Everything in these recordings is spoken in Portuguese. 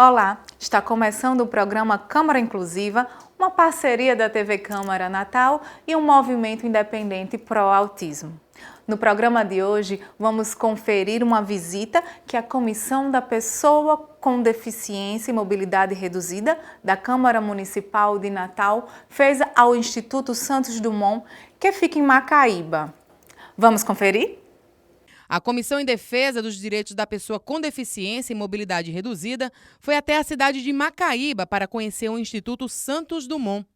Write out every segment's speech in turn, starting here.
Olá, está começando o programa Câmara Inclusiva, uma parceria da TV Câmara Natal e um movimento independente pró-autismo. No programa de hoje, vamos conferir uma visita que a Comissão da Pessoa com Deficiência e Mobilidade Reduzida da Câmara Municipal de Natal fez ao Instituto Santos Dumont, que fica em Macaíba. Vamos conferir? A Comissão em Defesa dos Direitos da Pessoa com Deficiência e Mobilidade Reduzida foi até a cidade de Macaíba para conhecer o Instituto Santos Dumont.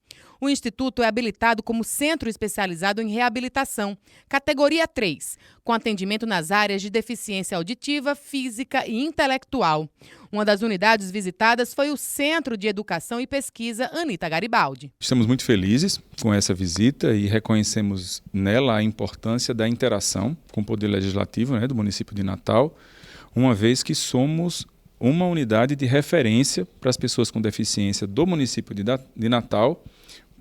O Instituto é habilitado como Centro Especializado em Reabilitação, categoria 3, com atendimento nas áreas de deficiência auditiva, física e intelectual. Uma das unidades visitadas foi o Centro de Educação e Pesquisa Anita Garibaldi. Estamos muito felizes com essa visita e reconhecemos nela a importância da interação com o Poder Legislativo, do município de Natal, uma vez que somos uma unidade de referência para as pessoas com deficiência do município de Natal,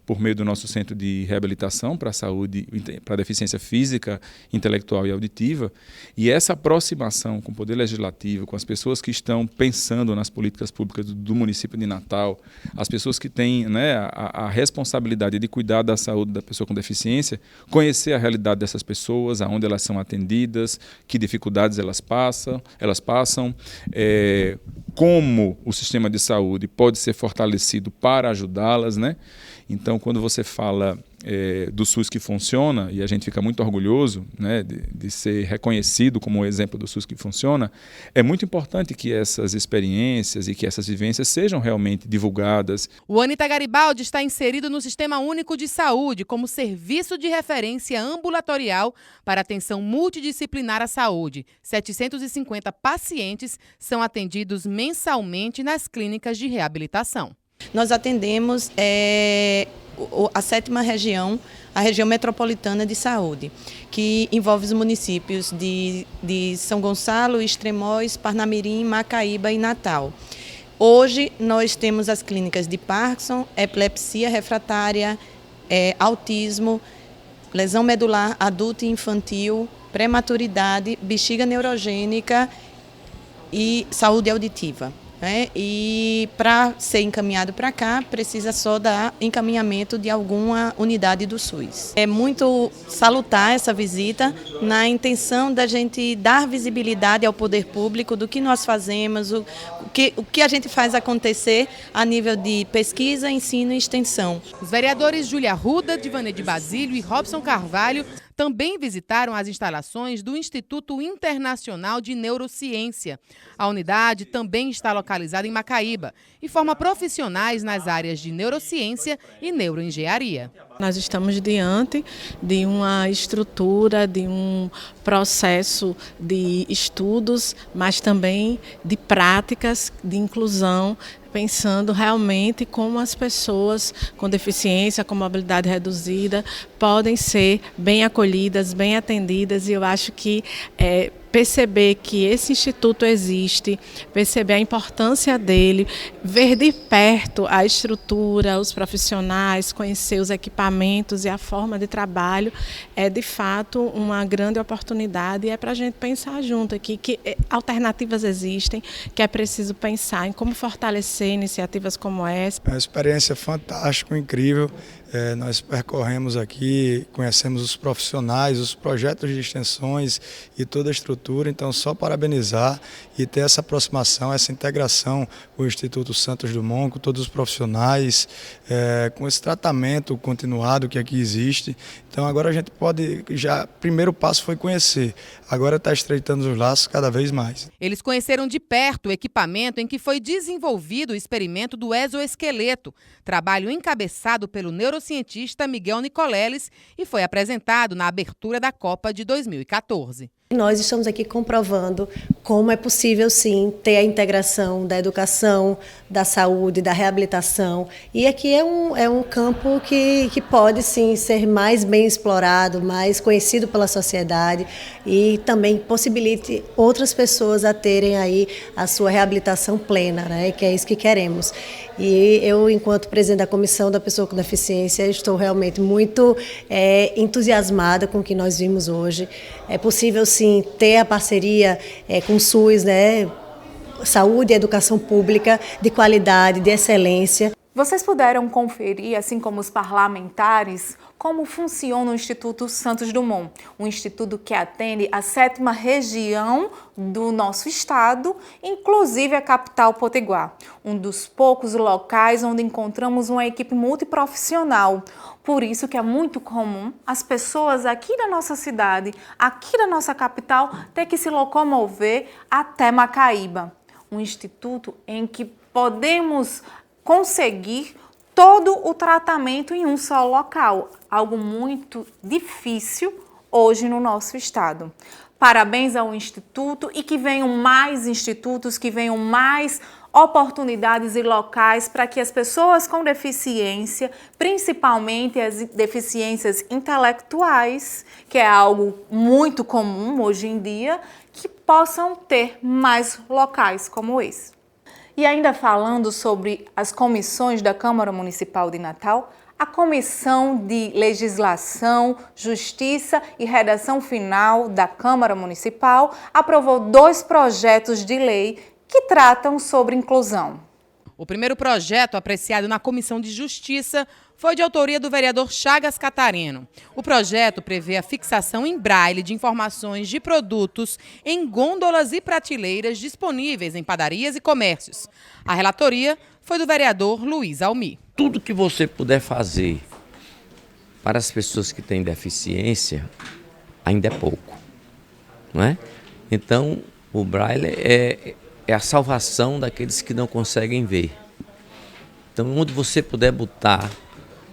por meio do nosso Centro de Reabilitação para a Saúde, para a Deficiência Física, Intelectual e Auditiva. E essa aproximação com o Poder Legislativo, com as pessoas que estão pensando nas políticas públicas do município de Natal, as pessoas que têm a responsabilidade de cuidar da saúde da pessoa com deficiência, conhecer a realidade dessas pessoas, aonde elas são atendidas, que dificuldades elas passam, como o sistema de saúde pode ser fortalecido para ajudá-las, Então, quando você fala do SUS que funciona, e a gente fica muito orgulhoso de ser reconhecido como um exemplo do SUS que funciona, é muito importante que essas experiências e que essas vivências sejam realmente divulgadas. O Anita Garibaldi está inserido no Sistema Único de Saúde como serviço de referência ambulatorial para atenção multidisciplinar à saúde. 750 pacientes são atendidos mensalmente nas clínicas de reabilitação. Nós atendemos a 7ª região, a região metropolitana de saúde, que envolve os municípios de São Gonçalo, Extremóis, Parnamirim, Macaíba e Natal. Hoje nós temos as clínicas de Parkinson, epilepsia refratária, autismo, lesão medular adulta e infantil, prematuridade, bexiga neurogênica e saúde auditiva. E para ser encaminhado para cá, precisa só dar encaminhamento de alguma unidade do SUS. É muito salutar essa visita na intenção da gente dar visibilidade ao poder público do que nós fazemos, o que a gente faz acontecer a nível de pesquisa, ensino e extensão. Os vereadores Júlia Arruda, Divanê de Basílio e Robson Carvalho também visitaram as instalações do Instituto Internacional de Neurociência. A unidade também está localizada em Macaíba e forma profissionais nas áreas de neurociência e neuroengenharia. Nós estamos diante de uma estrutura, de um processo de estudos, mas também de práticas de inclusão, pensando realmente como as pessoas com deficiência, com mobilidade reduzida, podem ser bem acolhidas, bem atendidas, e eu acho que perceber que esse instituto existe, perceber a importância dele, ver de perto a estrutura, os profissionais, conhecer os equipamentos e a forma de trabalho, é de fato uma grande oportunidade, e é para a gente pensar junto aqui que alternativas existem, que é preciso pensar em como fortalecer iniciativas como essa. É uma experiência fantástica, incrível. Nós percorremos aqui, conhecemos os profissionais, os projetos de extensões e toda a estrutura, então só parabenizar e ter essa aproximação, essa integração com o Instituto Santos Dumont, com todos os profissionais, com esse tratamento continuado que aqui existe. Então agora a gente pode, primeiro passo foi conhecer, agora está estreitando os laços cada vez mais. Eles conheceram de perto o equipamento em que foi desenvolvido o experimento do exoesqueleto, trabalho encabeçado pelo neurocientista Miguel Nicoleles e foi apresentado na abertura da Copa de 2014. Nós estamos aqui comprovando como é possível, sim, ter a integração da educação, da saúde, da reabilitação. E aqui é um campo que pode, sim, ser mais bem explorado, mais conhecido pela sociedade e também possibilite outras pessoas a terem aí a sua reabilitação plena, né? Que é isso que queremos. E eu, enquanto presidente da Comissão da Pessoa com Deficiência, estou realmente muito entusiasmada com o que nós vimos hoje. É possível, sim, ter a parceria com o SUS, né? Saúde e educação pública de qualidade, de excelência. Vocês puderam conferir, assim como os parlamentares, como funciona o Instituto Santos Dumont, um instituto que atende a 7ª região do nosso estado, inclusive a capital Potiguar, um dos poucos locais onde encontramos uma equipe multiprofissional. Por isso que é muito comum as pessoas aqui da nossa cidade, aqui da nossa capital, ter que se locomover até Macaíba, um instituto em que podemos conseguir todo o tratamento em um só local, algo muito difícil hoje no nosso estado. Parabéns ao Instituto e que venham mais institutos, que venham mais oportunidades e locais para que as pessoas com deficiência, principalmente as deficiências intelectuais, que é algo muito comum hoje em dia, que possam ter mais locais como esse. E ainda falando sobre as comissões da Câmara Municipal de Natal, a Comissão de Legislação, Justiça e Redação Final da Câmara Municipal aprovou 2 projetos de lei que tratam sobre inclusão. O primeiro projeto, apreciado na Comissão de Justiça, foi de autoria do vereador Chagas Catarino. O projeto prevê a fixação em braille de informações de produtos em gôndolas e prateleiras disponíveis em padarias e comércios. A relatoria foi do vereador Luiz Almi. Tudo que você puder fazer para as pessoas que têm deficiência ainda é pouco, não é? Então, o braille é a salvação daqueles que não conseguem ver. Então, onde você puder botar,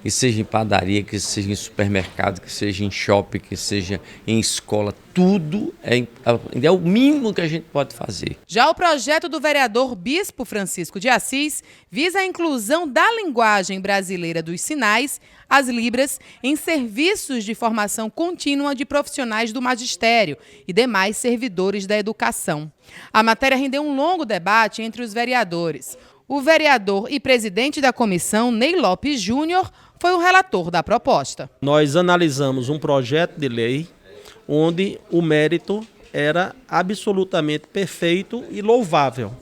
que seja em padaria, que seja em supermercado, que seja em shopping, que seja em escola, tudo é o mínimo que a gente pode fazer. Já o projeto do vereador Bispo Francisco de Assis visa a inclusão da linguagem brasileira dos sinais, as libras, em serviços de formação contínua de profissionais do magistério e demais servidores da educação. A matéria rendeu um longo debate entre os vereadores. O vereador e presidente da comissão, Ney Lopes Júnior, foi o relator da proposta. Nós analisamos um projeto de lei onde o mérito era absolutamente perfeito e louvável.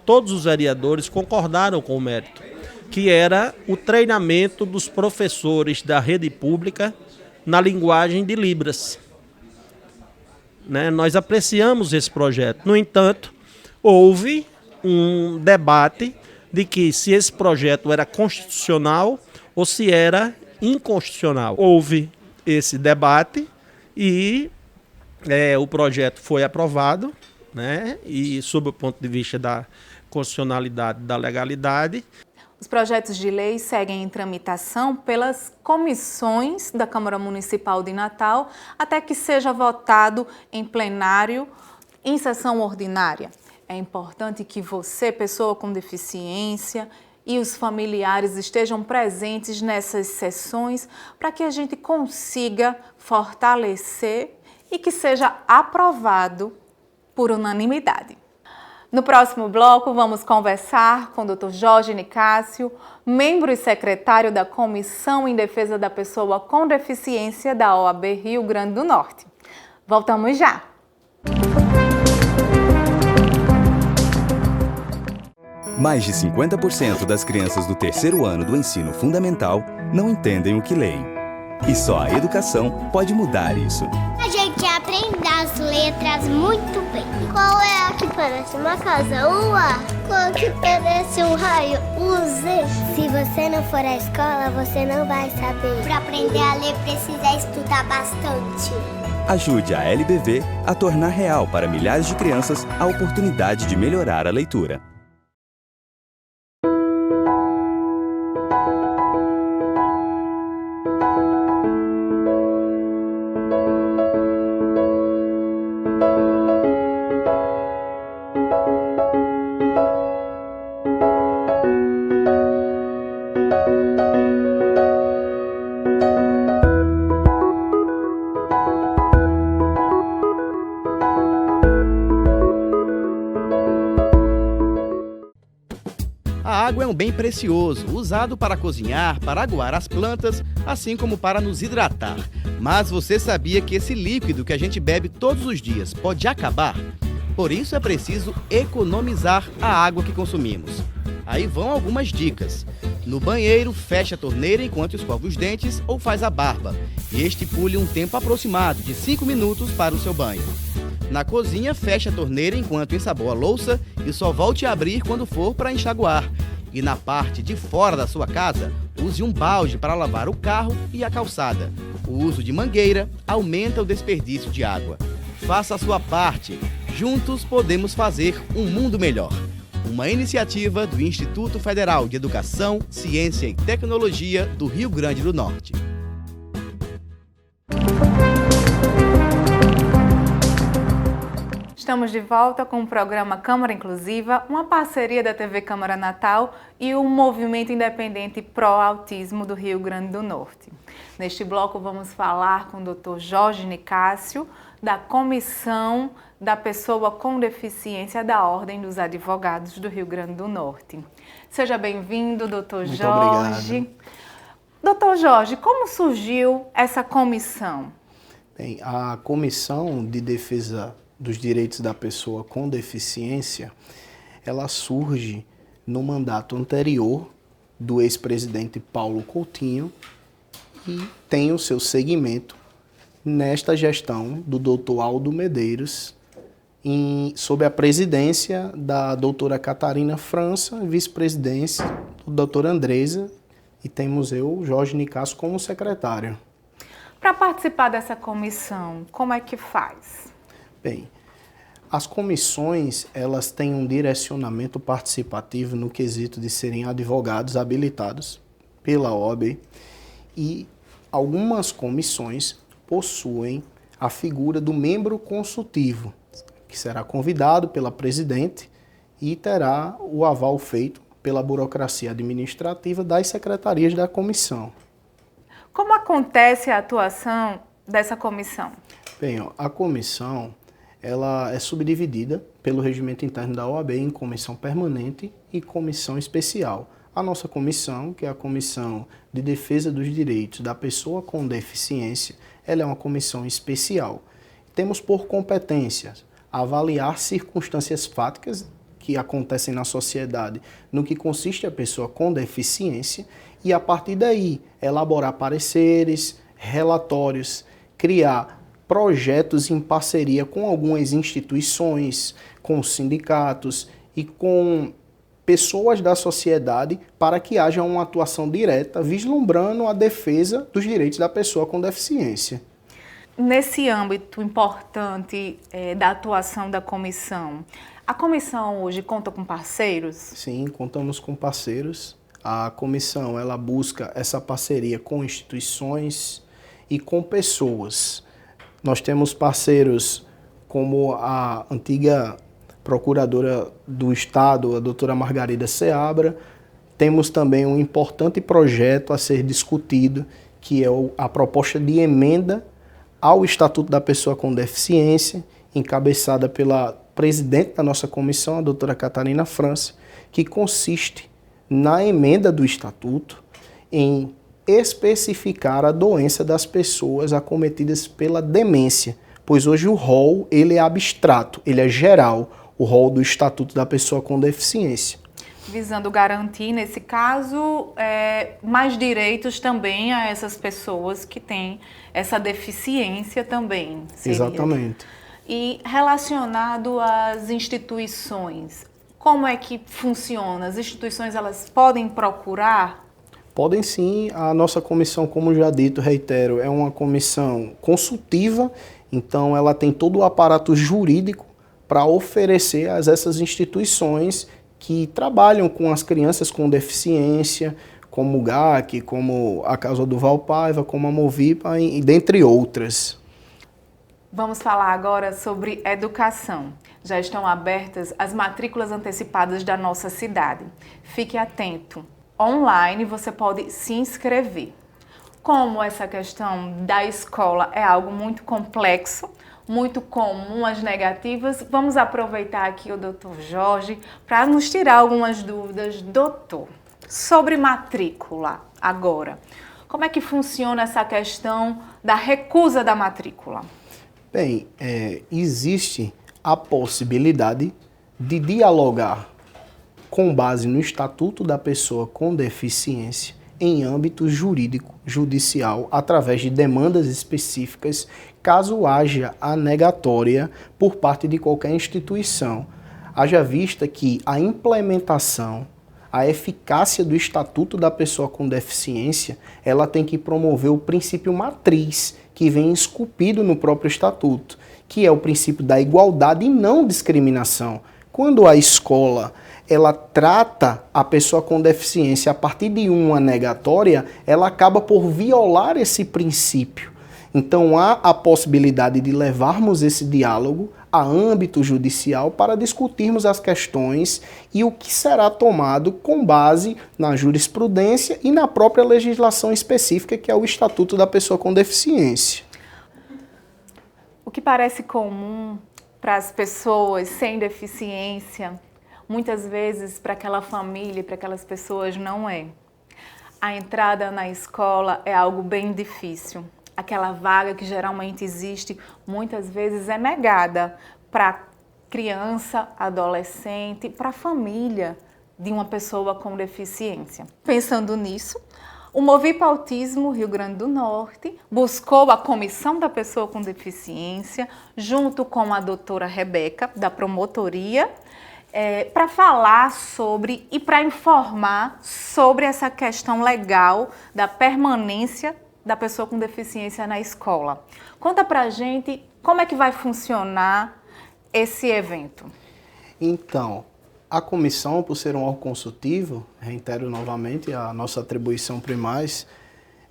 Todos os vereadores concordaram com o mérito, que era o treinamento dos professores da rede pública na linguagem de Libras. Nós apreciamos esse projeto. No entanto, houve um debate de que se esse projeto era constitucional ou se era inconstitucional. Houve esse debate e o projeto foi aprovado, e sob o ponto de vista da constitucionalidade, da legalidade. Os projetos de lei seguem em tramitação pelas comissões da Câmara Municipal de Natal até que seja votado em plenário em sessão ordinária. É importante que você, pessoa com deficiência, e os familiares estejam presentes nessas sessões para que a gente consiga fortalecer e que seja aprovado por unanimidade. No próximo bloco, vamos conversar com o Dr. Jorge Nicásio, membro e secretário da Comissão em Defesa da Pessoa com Deficiência da OAB Rio Grande do Norte. Voltamos já! Mais de 50% das crianças do 3º ano do ensino fundamental não entendem o que leem. E só a educação pode mudar isso. A gente aprende as letras muito bem. Qual é a que parece uma casa? O A. Qual que parece um raio? O Z. Se você não for à escola, você não vai saber. Para aprender a ler, precisa estudar bastante. Ajude a LBV a tornar real para milhares de crianças a oportunidade de melhorar a leitura. A água é um bem precioso, usado para cozinhar, para aguar as plantas, assim como para nos hidratar. Mas você sabia que esse líquido que a gente bebe todos os dias pode acabar? Por isso é preciso economizar a água que consumimos. Aí vão algumas dicas. No banheiro, feche a torneira enquanto escova os dentes ou faz a barba. E estipule um tempo aproximado de 5 minutos para o seu banho. Na cozinha, feche a torneira enquanto ensaboa a louça e só volte a abrir quando for para enxaguar. E na parte de fora da sua casa, use um balde para lavar o carro e a calçada. O uso de mangueira aumenta o desperdício de água. Faça a sua parte. Juntos podemos fazer um mundo melhor. Uma iniciativa do Instituto Federal de Educação, Ciência e Tecnologia do Rio Grande do Norte. Estamos de volta com o programa Câmara Inclusiva, uma parceria da TV Câmara Natal e o Movimento Independente Pró-Autismo do Rio Grande do Norte. Neste bloco vamos falar com o Dr. Jorge Nicásio, da Comissão da Pessoa com Deficiência da Ordem dos Advogados do Rio Grande do Norte. Seja bem-vindo, Dr. Jorge. Obrigado. Dr. Jorge, como surgiu essa comissão? Bem, a Comissão de Defesa dos Direitos da Pessoa com Deficiência, ela surge no mandato anterior do ex-presidente Paulo Coutinho e tem o seu segmento nesta gestão do Dr. Aldo Medeiros, sob a presidência da doutora Catarina França, vice-presidência do doutor Andresa, e temos eu, Jorge Nicásio, como secretário. Para participar dessa comissão, como é que faz? Bem, as comissões, elas têm um direcionamento participativo no quesito de serem advogados habilitados pela OAB, e algumas comissões possuem a figura do membro consultivo, que será convidado pela presidente e terá o aval feito pela burocracia administrativa das secretarias da comissão. Como acontece a atuação dessa comissão? Bem, a comissão ela é subdividida pelo regimento interno da OAB em comissão permanente e comissão especial. A nossa comissão, que é a Comissão de Defesa dos Direitos da Pessoa com Deficiência, ela é uma comissão especial. Temos por competência avaliar circunstâncias fáticas que acontecem na sociedade no que consiste a pessoa com deficiência e, a partir daí, elaborar pareceres, relatórios, criar projetos em parceria com algumas instituições, com sindicatos e com pessoas da sociedade para que haja uma atuação direta vislumbrando a defesa dos direitos da pessoa com deficiência. Nesse âmbito importante da atuação da comissão, a comissão hoje conta com parceiros? Sim, contamos com parceiros. A comissão ela busca essa parceria com instituições e com pessoas. Nós temos parceiros como a antiga procuradora do Estado, a doutora Margarida Seabra. Temos também um importante projeto a ser discutido, que é a proposta de emenda ao Estatuto da Pessoa com Deficiência, encabeçada pela presidente da nossa comissão, a doutora Catarina França, que consiste na emenda do Estatuto em especificar a doença das pessoas acometidas pela demência, pois hoje o rol ele é abstrato, ele é geral, o rol do Estatuto da Pessoa com Deficiência. Visando garantir, nesse caso, mais direitos também a essas pessoas que têm essa deficiência também. Seria. Exatamente. E relacionado às instituições, como é que funciona? As instituições elas podem procurar? Podem sim. A nossa comissão, como já dito, reitero, é uma comissão consultiva, então ela tem todo o aparato jurídico para oferecer a essas instituições que trabalham com as crianças com deficiência, como o GAC, como a Casa do Valpaiva, como a Movipa, e dentre outras. Vamos falar agora sobre educação. Já estão abertas as matrículas antecipadas da nossa cidade. Fique atento. Online você pode se inscrever. Como essa questão da escola é algo muito complexo, muito comum as negativas, vamos aproveitar aqui o doutor Jorge para nos tirar algumas dúvidas. Doutor, sobre matrícula agora, como é que funciona essa questão da recusa da matrícula? Bem, existe a possibilidade de dialogar com base no Estatuto da Pessoa com Deficiência em âmbito jurídico, judicial, através de demandas específicas, caso haja a negatória por parte de qualquer instituição. Haja vista que a implementação, a eficácia do Estatuto da Pessoa com Deficiência, ela tem que promover o princípio matriz, que vem esculpido no próprio Estatuto, que é o princípio da igualdade e não discriminação. Quando a escola ela trata a pessoa com deficiência a partir de uma negatória, ela acaba por violar esse princípio. Então há a possibilidade de levarmos esse diálogo a âmbito judicial para discutirmos as questões e o que será tomado com base na jurisprudência e na própria legislação específica, que é o Estatuto da Pessoa com Deficiência. O que parece comum para as pessoas sem deficiência, muitas vezes para aquela família, para aquelas pessoas não é. A entrada na escola é algo bem difícil. Aquela vaga que geralmente existe, muitas vezes é negada para criança, adolescente, para a família de uma pessoa com deficiência. Pensando nisso, o Movipa Autismo Rio Grande do Norte buscou a Comissão da Pessoa com Deficiência, junto com a doutora Rebeca, da promotoria, para falar sobre e para informar sobre essa questão legal da permanência da pessoa com deficiência na escola. Conta pra gente como é que vai funcionar esse evento. Então, a comissão, por ser um órgão consultivo, reitero novamente a nossa atribuição primais,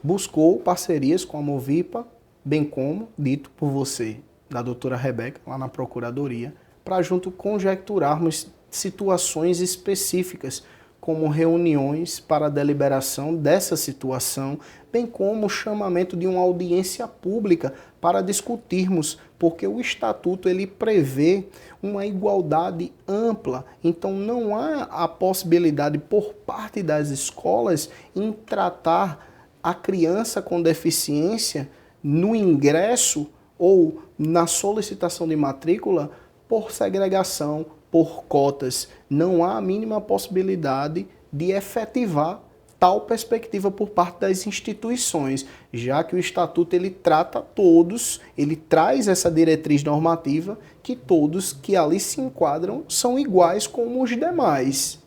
buscou parcerias com a Movipa, bem como, dito por você, da doutora Rebeca, lá na Procuradoria, para junto conjecturarmos situações específicas, como reuniões para a deliberação dessa situação, bem como o chamamento de uma audiência pública para discutirmos, porque o Estatuto ele prevê uma igualdade ampla, então não há a possibilidade por parte das escolas em tratar a criança com deficiência no ingresso ou na solicitação de matrícula por segregação, por cotas. Não há a mínima possibilidade de efetivar tal perspectiva por parte das instituições, já que o Estatuto ele trata todos, ele traz essa diretriz normativa que todos que ali se enquadram são iguais como os demais.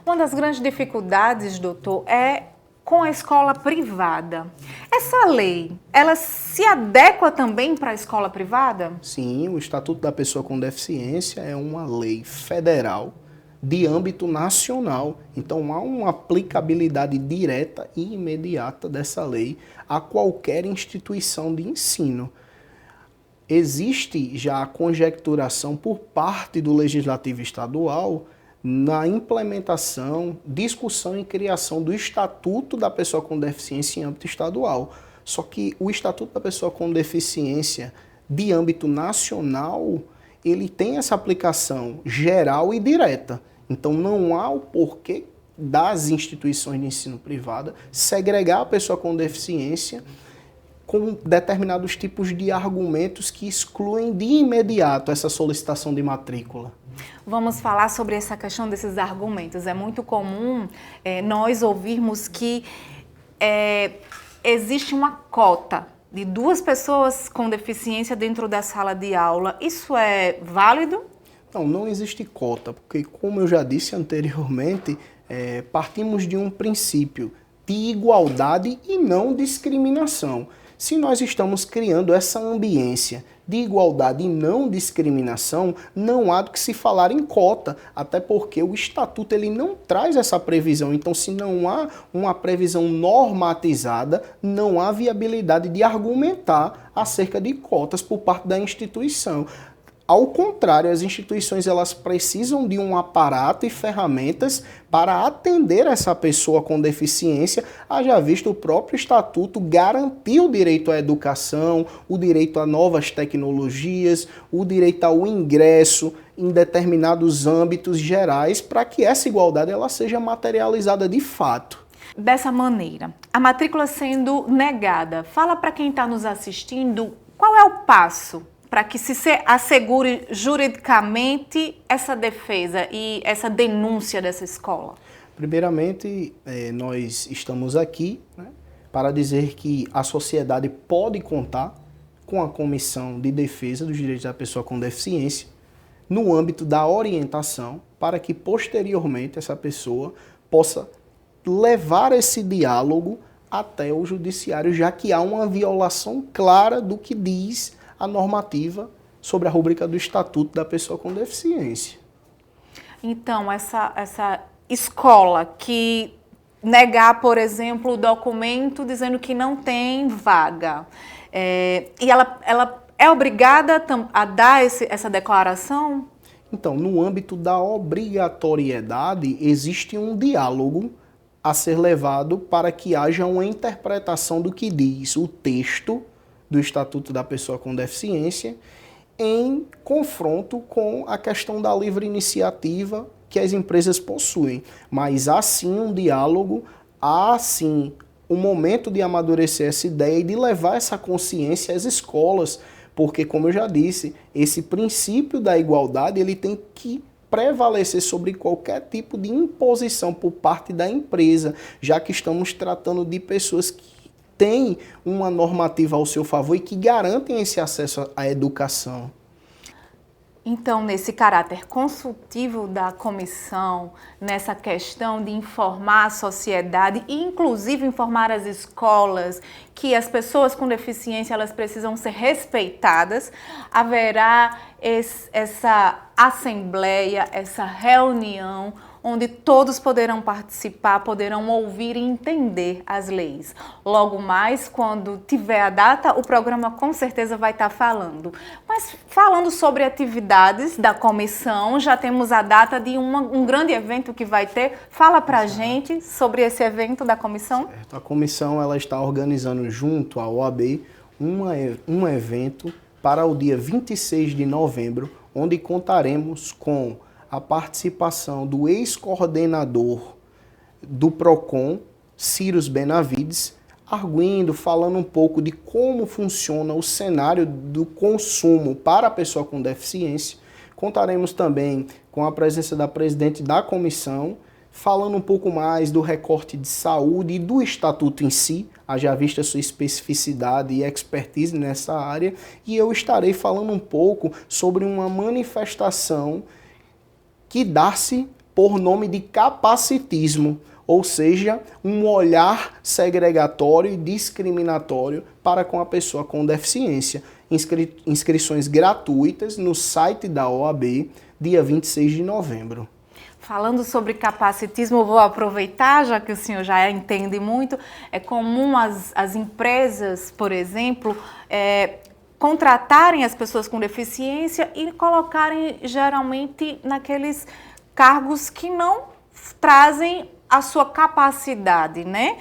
Uma das grandes dificuldades, doutor, é com a escola privada. Essa lei, ela se adequa também para a escola privada? Sim, o Estatuto da Pessoa com Deficiência é uma lei federal de âmbito nacional. Então há uma aplicabilidade direta e imediata dessa lei a qualquer instituição de ensino. Existe já a conjecturação por parte do Legislativo Estadual na implementação, discussão e criação do Estatuto da Pessoa com Deficiência em âmbito estadual. Só que o Estatuto da Pessoa com Deficiência de âmbito nacional, ele tem essa aplicação geral e direta. Então não há o porquê das instituições de ensino privada segregar a pessoa com deficiência com determinados tipos de argumentos que excluem de imediato essa solicitação de matrícula. Vamos falar sobre essa questão desses argumentos. É muito comum nós ouvirmos que existe uma cota de 2 pessoas com deficiência dentro da sala de aula. Isso é válido? Não existe cota, porque como eu já disse anteriormente, partimos de um princípio de igualdade e não discriminação. Se nós estamos criando essa ambiência de igualdade e não discriminação, não há do que se falar em cota, até porque o Estatuto ele não traz essa previsão. Então, se não há uma previsão normatizada, não há viabilidade de argumentar acerca de cotas por parte da instituição. Ao contrário, as instituições elas precisam de um aparato e ferramentas para atender essa pessoa com deficiência, haja visto o próprio Estatuto garantir o direito à educação, o direito a novas tecnologias, o direito ao ingresso em determinados âmbitos gerais para que essa igualdade ela seja materializada de fato. Dessa maneira, a matrícula sendo negada, fala para quem está nos assistindo qual é o passo para que se assegure juridicamente essa defesa e essa denúncia dessa escola? Primeiramente, nós estamos aqui, né, para dizer que a sociedade pode contar com a Comissão de Defesa dos Direitos da Pessoa com Deficiência no âmbito da orientação para que posteriormente essa pessoa possa levar esse diálogo até o judiciário, já que há uma violação clara do que diz a normativa sobre a rúbrica do Estatuto da Pessoa com Deficiência. Então, essa escola que negar, por exemplo, o documento dizendo que não tem vaga, e ela é obrigada a dar essa declaração? Então, no âmbito da obrigatoriedade, existe um diálogo a ser levado para que haja uma interpretação do que diz o texto do Estatuto da Pessoa com Deficiência em confronto com a questão da livre iniciativa que as empresas possuem. Mas há sim um diálogo, há sim um momento de amadurecer essa ideia e de levar essa consciência às escolas, porque, como eu já disse, esse princípio da igualdade ele tem que prevalecer sobre qualquer tipo de imposição por parte da empresa, já que estamos tratando de pessoas que têm uma normativa ao seu favor e que garantem esse acesso à educação. Então, nesse caráter consultivo da comissão, nessa questão de informar a sociedade e, inclusive, informar as escolas que as pessoas com deficiência elas precisam ser respeitadas, haverá essa assembleia, essa reunião, onde todos poderão participar, poderão ouvir e entender as leis. Logo mais, quando tiver a data, o programa com certeza vai estar falando. Mas falando sobre atividades da comissão, já temos a data de um grande evento que vai ter. Fala pra gente sobre esse evento da comissão. Certo. A comissão ela está organizando junto à OAB um evento para o dia 26 de novembro, onde contaremos com a participação do ex-coordenador do PROCON, Cyrus Benavides, arguindo, falando um pouco de como funciona o cenário do consumo para a pessoa com deficiência. Contaremos também com a presença da presidente da comissão, falando um pouco mais do recorte de saúde e do estatuto em si, haja vista sua especificidade e expertise nessa área, e eu estarei falando um pouco sobre uma manifestação que dá-se por nome de capacitismo, ou seja, um olhar segregatório e discriminatório para com a pessoa com deficiência. Inscrições gratuitas no site da OAB, dia 26 de novembro. Falando sobre capacitismo, eu vou aproveitar, já que o senhor já entende muito. É comum as empresas, por exemplo, contratarem as pessoas com deficiência e colocarem geralmente naqueles cargos que não trazem a sua capacidade, né?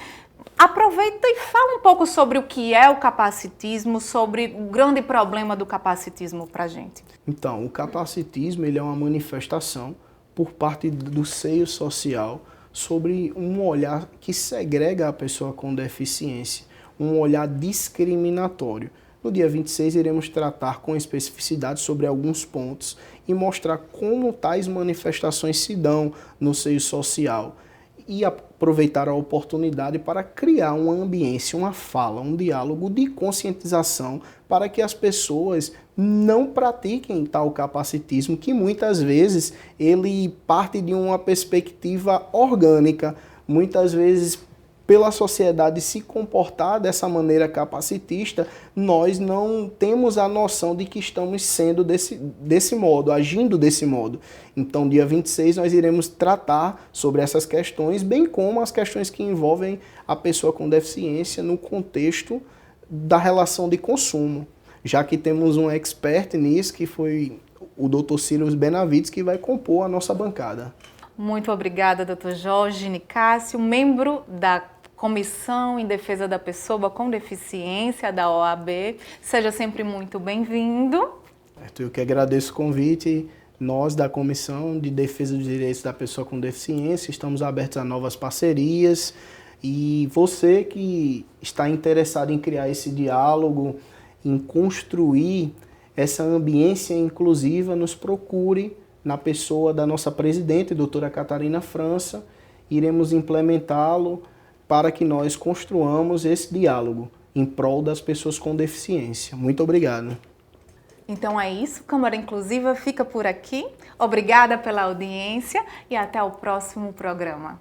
Aproveita e fala um pouco sobre o que é o capacitismo, sobre o grande problema do capacitismo para a gente. Então, o capacitismo ele é uma manifestação por parte do seio social sobre um olhar que segrega a pessoa com deficiência, um olhar discriminatório. No dia 26, iremos tratar com especificidade sobre alguns pontos e mostrar como tais manifestações se dão no seio social e aproveitar a oportunidade para criar uma ambiência, uma fala, um diálogo de conscientização para que as pessoas não pratiquem tal capacitismo, que muitas vezes ele parte de uma perspectiva orgânica, muitas vezes pela sociedade se comportar dessa maneira capacitista, nós não temos a noção de que estamos sendo desse modo, agindo desse modo. Então, dia 26, nós iremos tratar sobre essas questões, bem como as questões que envolvem a pessoa com deficiência no contexto da relação de consumo. já que temos um expert nisso, que foi o Dr. Cílios Benavides, que vai compor a nossa bancada. Muito obrigada, Dr. Jorge Nicásio, membro da Comissão em Defesa da Pessoa com Deficiência da OAB. Seja sempre muito bem-vindo. Eu que agradeço o convite. Nós, da Comissão de Defesa dos Direitos da Pessoa com Deficiência, estamos abertos a novas parcerias. E você que está interessado em criar esse diálogo, em construir essa ambiência inclusiva, nos procure na pessoa da nossa presidente, doutora Catarina França. Iremos implementá-lo para que nós construamos esse diálogo em prol das pessoas com deficiência. Muito obrigado. Então é isso, Câmara Inclusiva fica por aqui. Obrigada pela audiência e até o próximo programa.